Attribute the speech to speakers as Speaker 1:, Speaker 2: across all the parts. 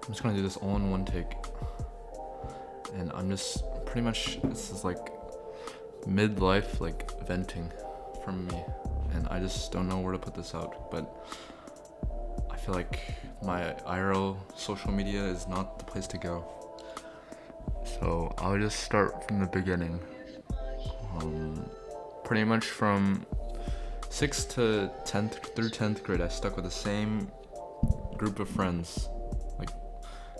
Speaker 1: I'm just gonna do this all in one take. And I'm just pretty much, this is like midlife, like venting from me. And I just don't know where to put this out. But I feel like my IRL social media is not the place to go. So I'll just start from the beginning. Pretty much from 6th to 10th through 10th grade, I stuck with the same group of friends. Like,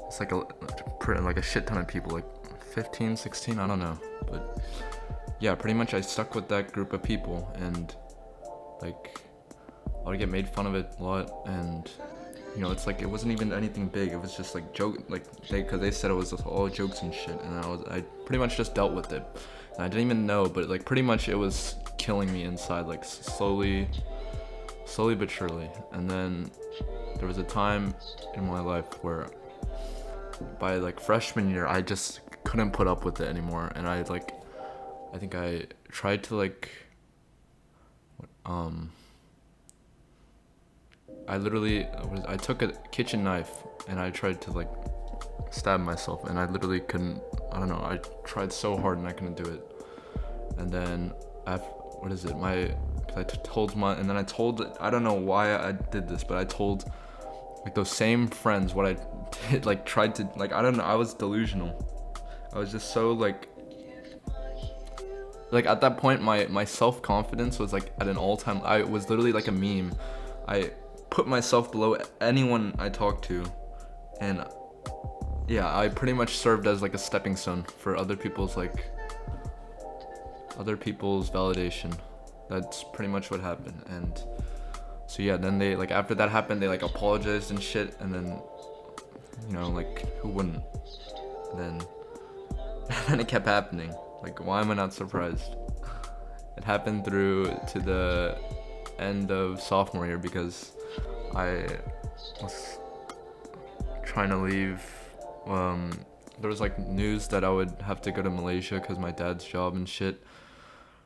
Speaker 1: it's like a shit ton of people, like 15, 16, I don't know. But yeah, pretty much I stuck with that group of people, and like I would get made fun of it a lot, and you know, it's like it wasn't even anything big. It was just like joke, like because they said it was just all jokes and shit, and I pretty much just dealt with it. And I didn't even know, but like pretty much it was killing me inside, like slowly but surely. And then there was a time in my life where by like freshman year I just couldn't put up with it anymore, and I think I tried to I took a kitchen knife and I tried to like stab myself, and I literally couldn't. I don't know, I tried so hard and I couldn't do it. And then I told, I don't know why I did this, but I told like those same friends what I did, like tried to, like, I don't know, I was delusional. I was just so like at that point my self-confidence was like at an all-time, I was literally like a meme. I put myself below anyone I talked to, and yeah, I pretty much served as like a stepping stone for other people's validation. That's pretty much what happened. And so yeah, then they like, after that happened, they like apologized and shit, and then, you know, like who wouldn't? Then and it kept happening. Like, why am I not surprised? It happened through to the end of sophomore year because I was trying to leave. There was like news that I would have to go to Malaysia because my dad's job and shit.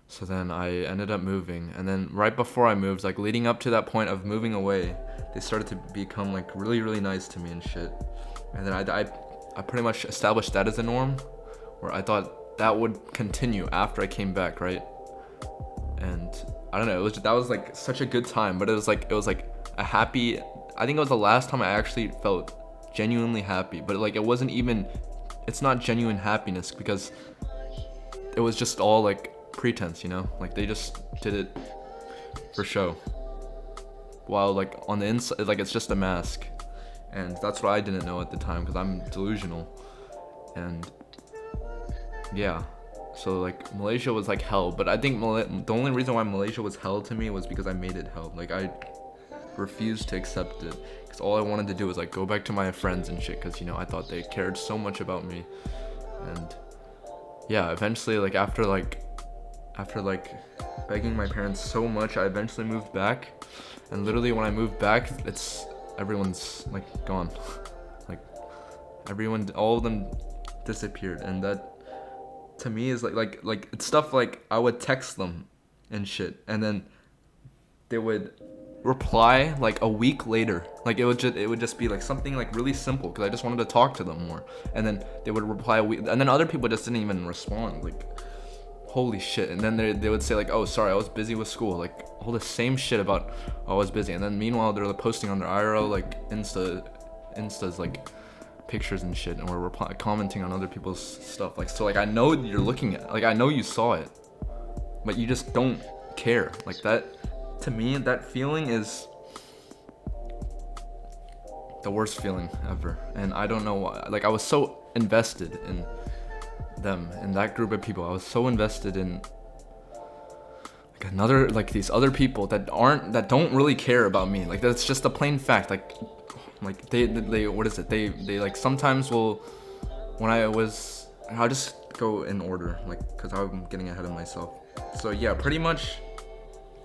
Speaker 1: So then I ended up moving, and then right before I moved, like leading up to that point of moving away, they started to become like really, really nice to me and shit. And then I pretty much established that as a norm, where I thought that would continue after I came back, right? And I don't know, that was like such a good time, but it was like a happy, I think it was the last time I actually felt genuinely happy, but like it's not genuine happiness, because it was just all like pretense, you know? Like they just did it for show, while like on the inside, like it's just a mask. And that's what I didn't know at the time, because I'm delusional. And yeah, so like Malaysia was like hell, but I think the only reason why Malaysia was hell to me was because I made it hell. Like I refused to accept it, because all I wanted to do was like go back to my friends and shit, because, you know, I thought they cared so much about me. And yeah, eventually, like after begging my parents so much, I eventually moved back. And literally when I moved back, everyone's like gone. Like everyone, all of them disappeared. And that to me is like it's stuff like I would text them and shit, and then they would reply like a week later. Like it would just be like something like really simple, because I just wanted to talk to them more, and then they would reply a week, and then other people just didn't even respond. Like, holy shit. And then they would say like, oh, sorry, I was busy with school, like all the same shit about, oh, I was busy. And then meanwhile they're like posting on their IRL like Insta's like pictures and shit, and we're commenting on other people's stuff. Like, so like I know you're looking at, like I know you saw it, but you just don't care. Like that, to me, that feeling is the worst feeling ever. And I don't know why. Like I was so invested in them, in that group of people. I was so invested in like these other people that don't really care about me. Like that's just a plain fact. Like they what is it? They like sometimes will, when I'll just go in order, like, cause I'm getting ahead of myself. So yeah, pretty much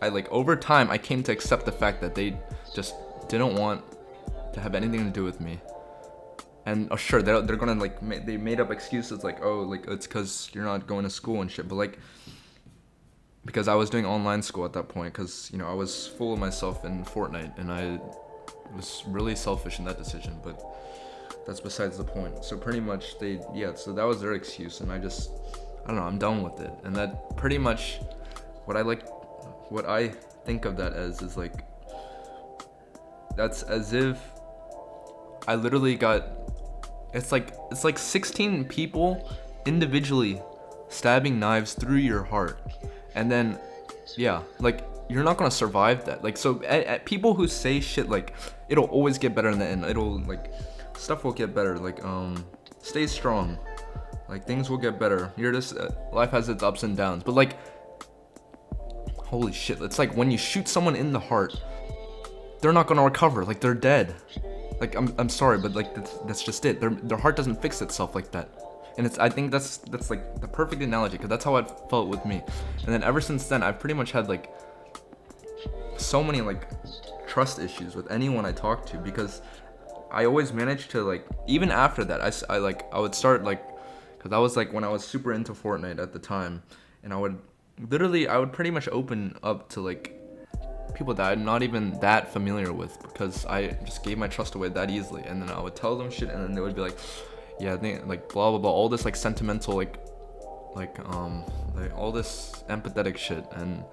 Speaker 1: I like over time I came to accept the fact that they just didn't want to have anything to do with me. And sure, they're gonna like they made up excuses like, oh, like it's cause you're not going to school and shit. But like, because I was doing online school at that point, cause, you know, I was full of myself in Fortnite, and I was really selfish in that decision. But that's besides the point. So pretty much so that was their excuse, and I don't know, I'm done with it. And that pretty much what I think of that as is like, that's as if I literally got, it's like 16 people individually stabbing knives through your heart, and then like you're not gonna survive that. Like, so at people who say shit like it'll always get better in the end, it'll like stuff will get better, like stay strong, like things will get better, you're just life has its ups and downs, but like holy shit, it's like when you shoot someone in the heart, they're not gonna recover, like they're dead. Like I'm sorry, but like that's just it. Their heart doesn't fix itself like that. And I think that's like the perfect analogy, because that's how it felt with me. And then ever since then, I've pretty much had like so many like trust issues with anyone I talk to, because I always managed to, like, even after that, I would start like, because I was like, when I was super into Fortnite at the time, and I would pretty much open up to like people that I'm not even that familiar with, because I just gave my trust away that easily. And then I would tell them shit, and then they would be like, yeah, like blah blah blah, all this like sentimental like all this empathetic shit. And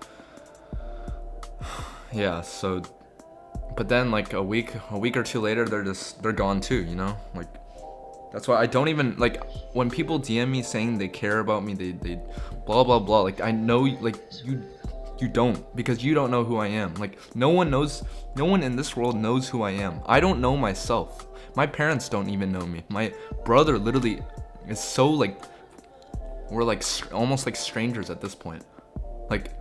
Speaker 1: yeah, so but then like a week or two later, they're gone too, you know? Like, that's why I don't even, like, when people DM me saying they care about me, they blah blah blah, like, I know, like, you don't, because you don't know who I am. Like, no one in this world knows who I am. I don't know myself. My parents don't even know me. My brother literally is so, like, we're like almost like strangers at this point. Like,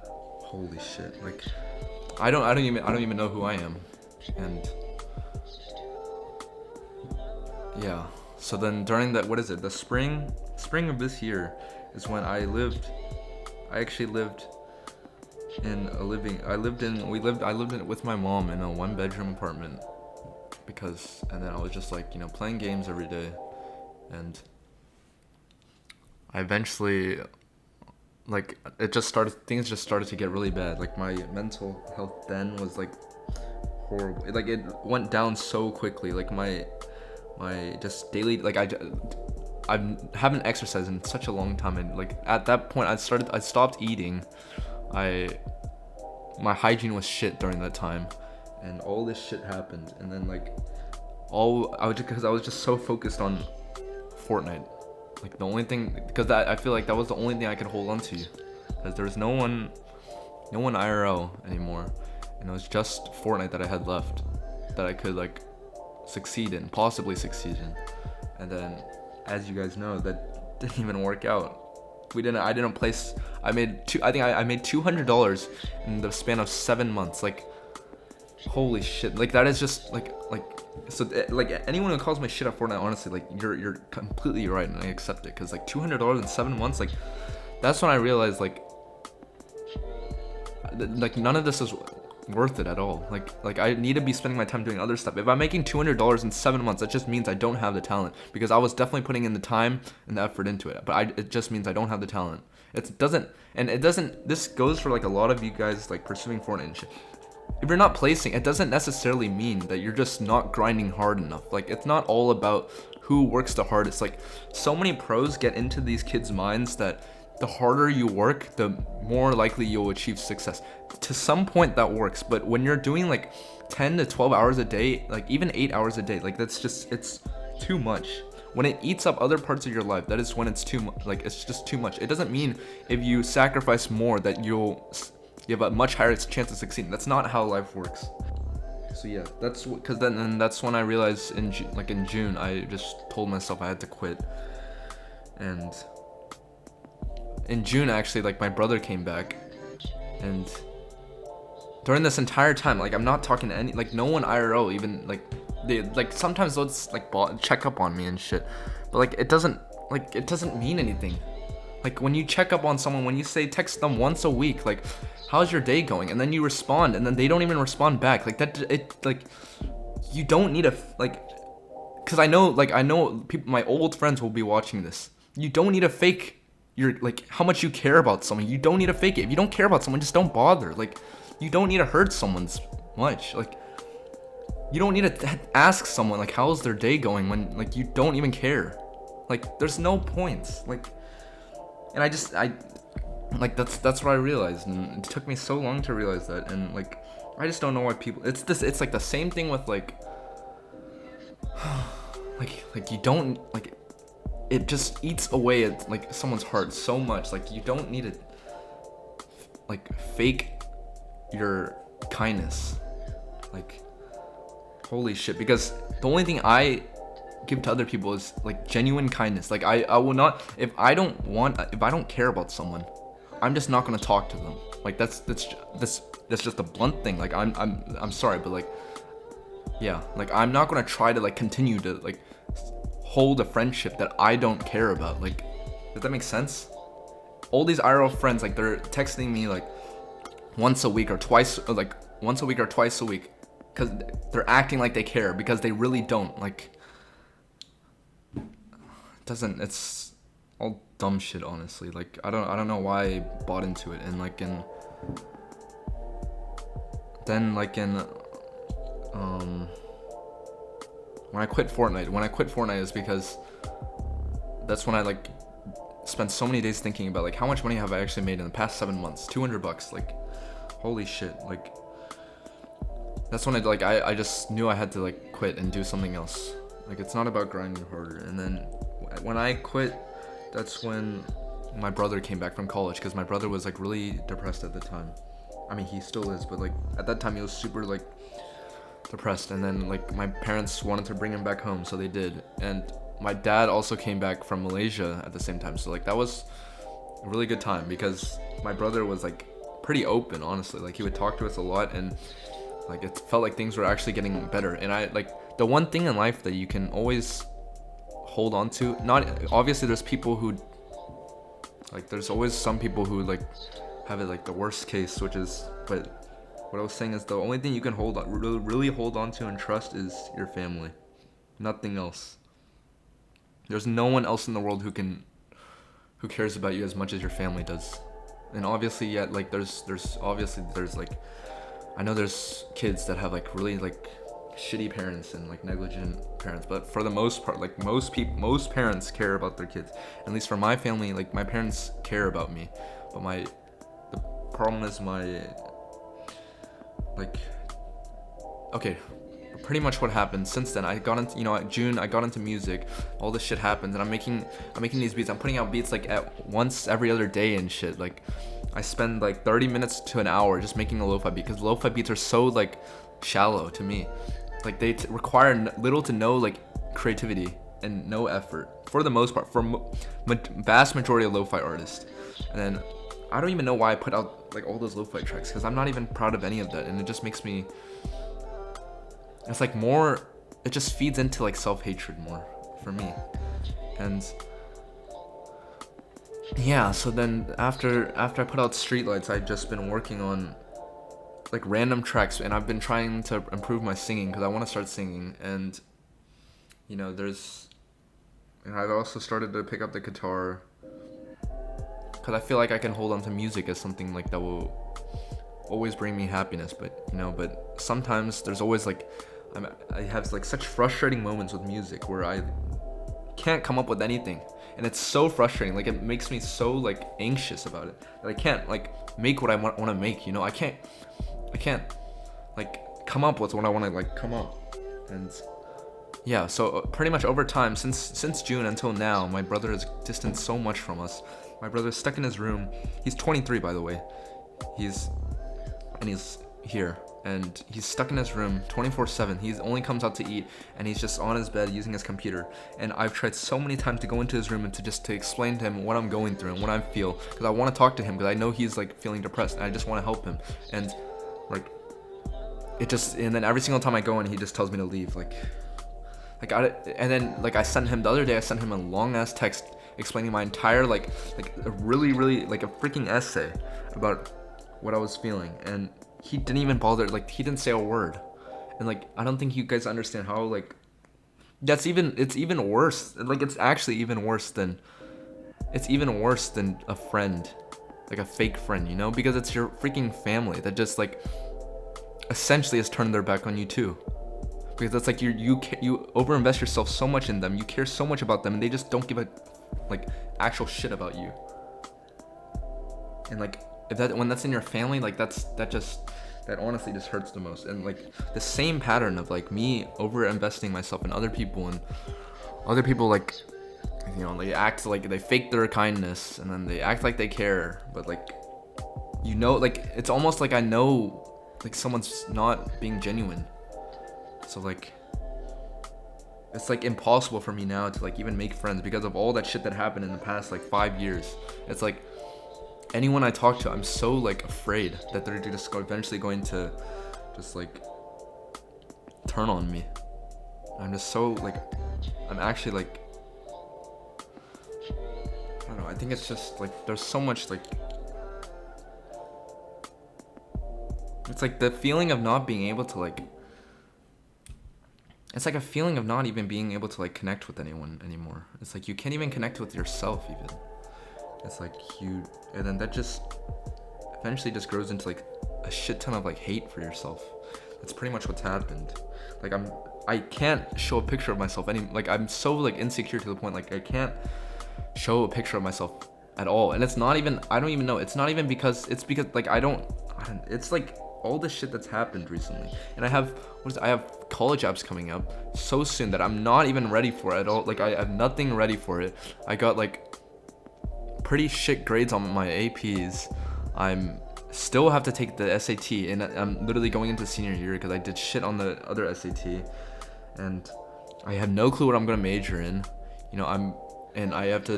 Speaker 1: holy shit. Like, I don't even know who I am. And yeah. So then during that, what is it? The spring of this year is when I actually lived I lived in with my mom in a 1-bedroom apartment, and then I was just like, you know, playing games every day, and I eventually, like, things just started to get really bad. Like, my mental health then was like horrible. Like, it went down so quickly. Like, my just daily, like, I haven't exercised in such a long time, and like at that point I stopped eating. My hygiene was shit during that time, and all this shit happened. And then like because I was just so focused on Fortnite, like the only thing, because I feel like that was the only thing I could hold on to, because there was no one IRL anymore, and it was just Fortnite that I had left that I could like possibly succeed in. And then, as you guys know, that didn't even work out. I didn't place. I made $200 in the span of 7 months. Like, holy shit! Like, that is just like so. Like, anyone who calls my shit at Fortnite, honestly, like, you're completely right, and I accept it. Cause like $200 in 7 months, like, that's when I realized like none of this is worth it at all. Like I need to be spending my time doing other stuff. If I'm making $200 in 7 months, that just means I don't have the talent, because I was definitely putting in the time and the effort into it, but it just means I don't have the talent. This goes for like a lot of you guys like pursuing Fortnite and shit. If you're not placing, it doesn't necessarily mean that you're just not grinding hard enough. Like, it's not all about who works the hardest. Like, so many pros get into these kids' minds that the harder you work, the more likely you'll achieve success. To some point that works, but when you're doing like 10 to 12 hours a day, like even 8 hours a day, like it's too much. When it eats up other parts of your life, that is when it's too much. Like, it's just too much. It doesn't mean if you sacrifice more that you have a much higher chance of succeeding. That's not how life works. So yeah, that's when I realized in June, I just told myself I had to quit. And in June, actually, like, my brother came back, and during this entire time, like, I'm not talking to any, like, no one IRL, even, like, they, like, sometimes they'll just, like, check up on me and shit, but, like, it doesn't mean anything. Like, when you check up on someone, when you say text them once a week, like, how's your day going, and then you respond, and then they don't even respond back, like, you don't need because I know people, my old friends will be watching this. You don't need to fake how much you care about someone. You don't need to fake it. If you don't care about someone, just don't bother. Like, you don't need to hurt someone's much. Like, You don't need to ask someone like how's their day going when like you don't even care. Like there's no point. Like, and I like that's what I realized, and it took me so long to realize that. And like I just don't know why people. It's like the same thing with like like you don't like. It just eats away at like someone's heart so much. Like you don't need to like fake your kindness. Like holy shit, because the only thing I give to other people is like genuine kindness. Like I will not, if I don't care about someone, I'm just not gonna talk to them. Like that's just a blunt thing. Like I'm sorry, but like yeah, like I'm not gonna try to like continue to like hold a friendship that I don't care about. Like, does that make sense? All these IRL friends, like they're texting me like once a week or twice a week, because they're acting like they care, because they really don't. Like, it's all dumb shit, honestly. Like I don't know why I bought into it. And like when I quit Fortnite is because that's when I like spent so many days thinking about like how much money have I actually made in the past 7 months. $200, like holy shit. Like that's when I just knew I had to like quit and do something else. Like it's not about grinding harder. And then when I quit, that's when my brother came back from college, because my brother was like really depressed at the time. I mean, he still is, but like at that time he was super like depressed. And then like my parents wanted to bring him back home, so they did. And my dad also came back from Malaysia at the same time, so like that was a really good time, because my brother was like pretty open, honestly. Like he would talk to us a lot, and like it felt like things were actually getting better. And I like the one thing in life that you can always hold on to, not obviously there's people who like there's always some people who like have it like the worst case, which is, but what I was saying is the only thing you can really hold on to and trust is your family. Nothing else. There's no one else in the world who cares about you as much as your family does. And obviously, yeah, like there's like, I know there's kids that have like really like shitty parents and like negligent parents, but for the most part, like most parents care about their kids. At least for my family, like my parents care about me, but the problem is okay, pretty much what happened since then, I got into, June, I got into music, all this shit happened, and I'm making these beats, I'm putting out beats like at once every other day and shit. Like I spend like 30 minutes to an hour just making a lo-fi beat, because lo-fi beats are so like shallow to me. Like they require little to no like creativity and no effort for the most part, for vast majority of lo-fi artists. And then I don't even know why I put out like all those lo-fi tracks, because I'm not even proud of any of that, and it just makes me, it's like more, it just feeds into like self-hatred more for me. And yeah, so then after I put out Streetlights, I've just been working on like random tracks, and I've been trying to improve my singing, because I want to start singing. And I've also started to pick up the guitar, because I feel like I can hold on to music as something like that will always bring me happiness. But sometimes there's always like, I have like such frustrating moments with music where I can't come up with anything, and it's so frustrating. Like it makes me so like anxious about it that I can't like make what I want to make. I can't like come up with what I want to like come up. And yeah, so pretty much over time, since June until now, my brother has distanced so much from us. My brother's stuck in his room. He's 23, by the way. He's here, and he's stuck in his room 24/7. He only comes out to eat, and he's just on his bed using his computer. And I've tried so many times to go into his room and to explain to him what I'm going through and what I feel, because I want to talk to him, because I know he's like feeling depressed, and I just want to help him. And like and then every single time I go in, he just tells me to leave. And then like I sent him the other day, I sent him a long ass text explaining my entire like a really like a freaking essay about what I was feeling, and he didn't even bother, like he didn't say a word. And like I don't think you guys understand how like it's even worse. Like it's actually even worse than a friend, like a fake friend, because it's your freaking family that just like essentially has turned their back on you too. because it's like you overinvest yourself so much in them, you care so much about them, and they just don't give a like actual shit about you. And like if that when that's in your family, like that honestly just hurts the most. And like the same pattern of like me over investing myself in other people, and other people like, you know, they act like they fake their kindness and then they act like they care, but like, you know, like it's almost like I know like someone's not being genuine. So like it's like impossible for me now to like even make friends because of all that shit that happened in the past like 5 years. It's like anyone I talk to, I'm so like afraid that they're just eventually going to just like turn on me. I'm just so like, I'm actually like, I don't know, I think it's just like there's so much like, it's like the feeling of not being able to like, it's like a feeling of not even being able to like connect with anyone anymore. It's like you can't even connect with yourself even. It's like you, and then that just eventually just grows into like a shit ton of like hate for yourself. That's pretty much what's happened. Like I can't show a picture of myself like I'm so like insecure to the point like I can't show a picture of myself at all. And it's not even, I don't even know, it's not even because, it's because like I don't, it's like all the shit that's happened recently. And I have college apps coming up so soon that I'm not even ready for it at all. Like I have nothing ready for it. I got like pretty shit grades on my APs. I'm still have to take the SAT, and I'm literally going into senior year because I did shit on the other SAT, and I have no clue what I'm gonna major in. You know, I have to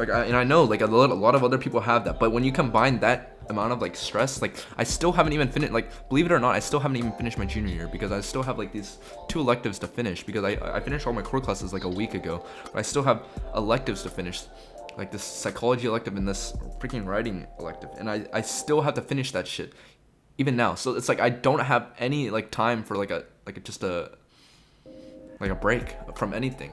Speaker 1: I know like a lot of other people have that, but when you combine that amount of like stress, like I still haven't even finished, like believe it or not, I still haven't even finished my junior year because I still have like these 2 electives to finish because I finished all my core classes like a week ago, but I still have electives to finish, like this psychology elective and this freaking writing elective, and I still have to finish that shit even now. So it's like I don't have any like time for like a break from anything.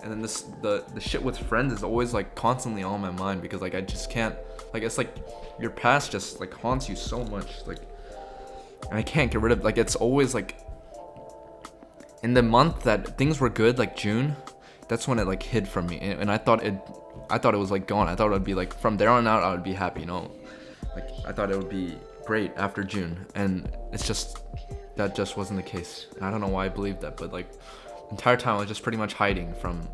Speaker 1: And then the shit with friends is always like constantly on my mind because like I just can't, like it's like your past just like haunts you so much, like, and I can't get rid of, like it's always like in the month that things were good, like June, that's when it like hid from me, and I thought it was like gone. I thought it would be like from there on out I would be happy, you know, like I thought it would be great after June, and it's just, that just wasn't the case. And I don't know why I believed that, but like the entire time I was just pretty much hiding from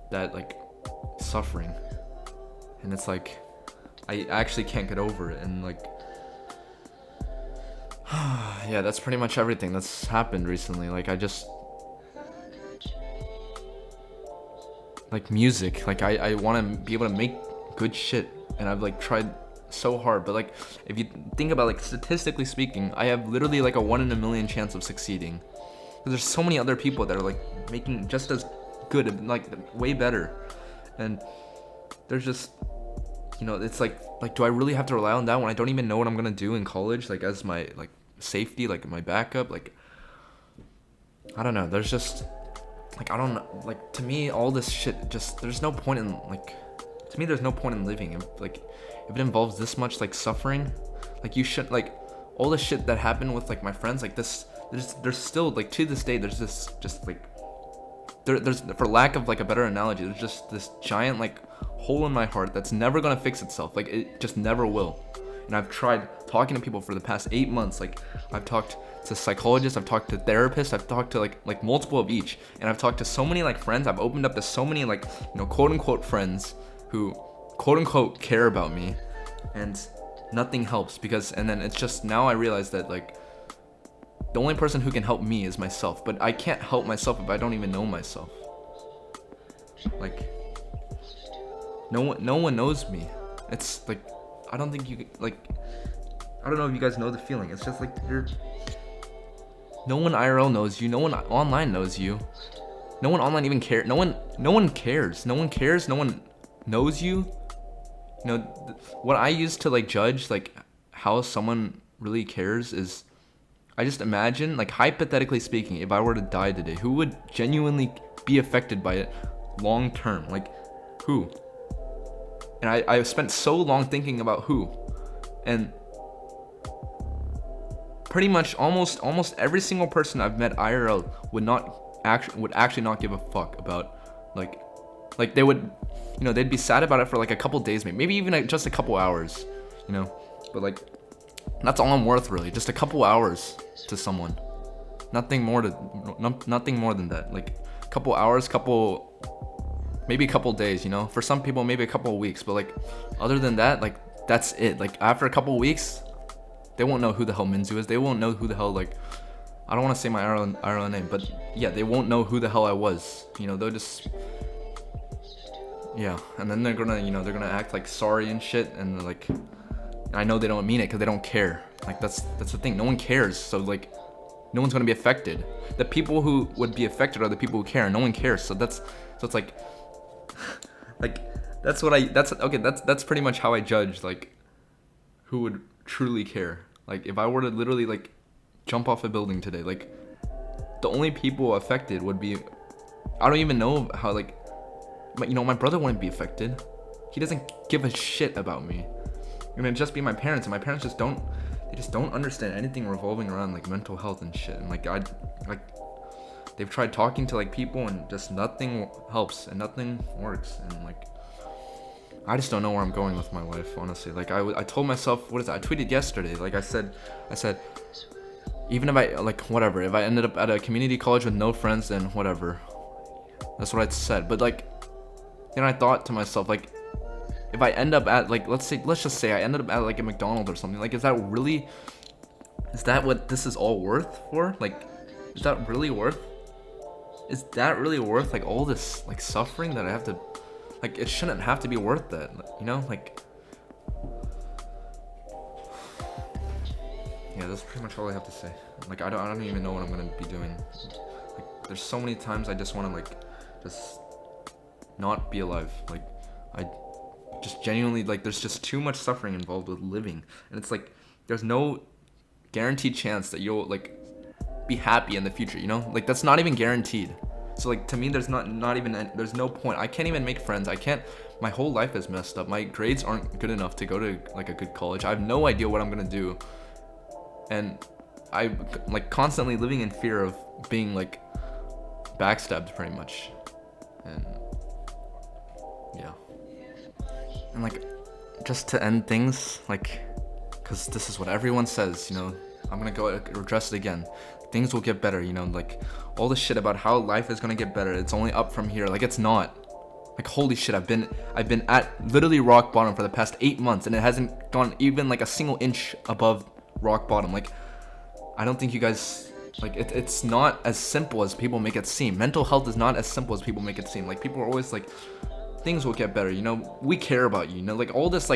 Speaker 1: that like suffering, and it's like I actually can't get over it. And like yeah, that's pretty much everything that's happened recently. Like I just like music, like I want to be able to make good shit, and I've like tried so hard, but like if you think about like statistically speaking, I have literally like a 1 in a million chance of succeeding. There's so many other people that are like making just as good, like way better, and there's just, you know, it's like do I really have to rely on that when I don't even know what I'm gonna do in college, like as my like safety, like my backup? Like I don't know, there's just like, I don't know, like to me all this shit just, there's no point in like, to me there's no point in living. Like if it involves this much like suffering, like you should, like all the shit that happened with like my friends, like this, there's still like to this day there's this just like there's for lack of like a better analogy, there's just this giant like hole in my heart that's never gonna fix itself. Like it just never will. And I've tried talking to people for the past 8 months. Like I've talked to psychologists, I've talked to therapists, I've talked to like multiple of each, and I've talked to so many like friends. I've opened up to so many like, you know, quote unquote friends who quote unquote care about me, and nothing helps. Because, and then it's just, now I realize that like the only person who can help me is myself, but I can't help myself if I don't even know myself. Like no one knows me. It's like, I don't think you, like, I don't know if you guys know the feeling. It's just like no one IRL knows you, no one online knows you, no one online even cares. No one cares. No one cares. No one knows you. You know, what I use to like judge like how someone really cares is, I just imagine, like hypothetically speaking, if I were to die today, who would genuinely be affected by it long term? Like who? And I spent so long thinking about who, and pretty much almost every single person I've met IRL would actually not give a fuck about like they would, they'd be sad about it for like a couple days, maybe even like just a couple hours, but like that's all I'm worth really, just a couple hours to someone, nothing more than that, like a couple hours, maybe a couple days, for some people maybe a couple of weeks, but like other than that, like that's it. Like after a couple of weeks, they won't know who the hell Minzu is. They won't know who the hell, like, I don't want to say my IRL name, but yeah, they won't know who the hell I was. They'll just, yeah, and then they're gonna act like sorry and shit, and like, I know they don't mean it because they don't care. Like that's the thing. No one cares, so like, no one's gonna be affected. The people who would be affected are the people who care. No one cares, so it's like, like that's pretty much how I judge like who would truly care. Like if I were to literally like jump off a building today, like the only people affected would be, I don't even know how, like, my brother wouldn't be affected. He doesn't give a shit about me. It'd just be my parents, and my parents just don't understand anything revolving around like mental health and shit. And like they've tried talking to like people and just nothing helps and nothing works, and like I just don't know where I'm going with my life, honestly. Like I told myself, I tweeted yesterday, like I said even if I, like, whatever, if I ended up at a community college with no friends, then whatever. That's what I said. But like, then I thought to myself, like, if I end up at, like, let's just say I ended up at like a McDonald's or something, like, is that what this is all worth for? Like, is that really worth like all this like suffering that I have to, like, it shouldn't have to be worth that, like, yeah, that's pretty much all I have to say. Like, I don't even know what I'm gonna be doing. Like, there's so many times I just want to, like, just not be alive. Like, I just genuinely, like, there's just too much suffering involved with living, and it's like there's no guaranteed chance that you'll like be happy in the future. Like, that's not even guaranteed. So like, to me, there's not even, there's no point. I can't even make friends. My whole life is messed up. My grades aren't good enough to go to like a good college. I have no idea what I'm gonna do, and I like constantly living in fear of being like backstabbed pretty much. And yeah, and like, just to end things, like, because this is what everyone says, I'm gonna go address it again. Things will get better, like all this shit about how life is gonna get better, it's only up from here. Like, it's not. Like, holy shit, I've been at literally rock bottom for the past 8 months, and it hasn't gone even like a single inch above rock bottom. Like, I don't think you guys, like, it's not as simple as people make it seem. Mental health is not as simple as people make it seem. Like, people are always like, things will get better, we care about you, like all this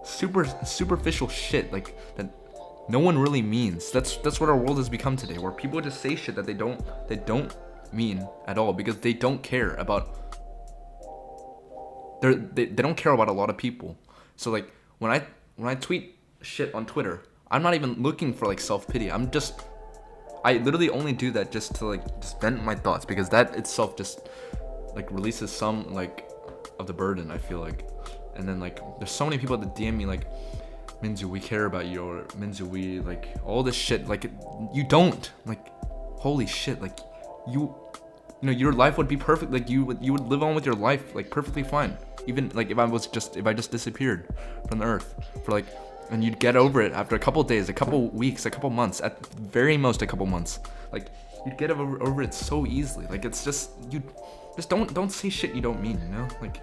Speaker 1: superficial shit, like, that no one really means. That's what our world has become today, where people just say shit that they don't mean at all, because they don't care about, they don't care about a lot of people. So like, when I tweet shit on Twitter, I'm not even looking for like self-pity. I literally only do that just to like just vent my thoughts, because that itself just like releases some like of the burden, I feel like. And then like, there's so many people that DM me like, Minzu, we care about you, or Minzu, we like all this shit. Like, you don't, like, holy shit, like, your life would be perfect. Like, you would live on with your life like perfectly fine, even like if I just disappeared from the earth for like, and you'd get over it after a couple days, a couple weeks, a couple months, at very most a couple months. Like, you'd get over it so easily. Like, it's just, you just don't say shit you don't mean, like,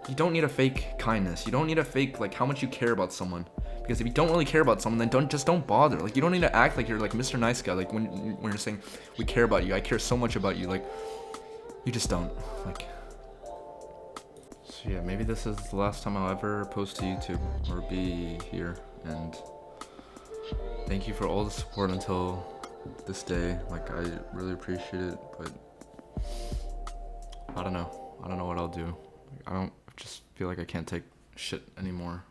Speaker 1: you don't need a fake kindness. You don't need a fake, like, how much you care about someone. Because if you don't really care about someone, then don't bother. Like, you don't need to act like you're like Mr. Nice Guy. Like, when you're saying, we care about you, I care so much about you, like, you just don't. Like, so yeah, maybe this is the last time I'll ever post to YouTube or be here. And thank you for all the support until this day. Like, I really appreciate it, but I don't know what I'll do. I just feel like I can't take shit anymore.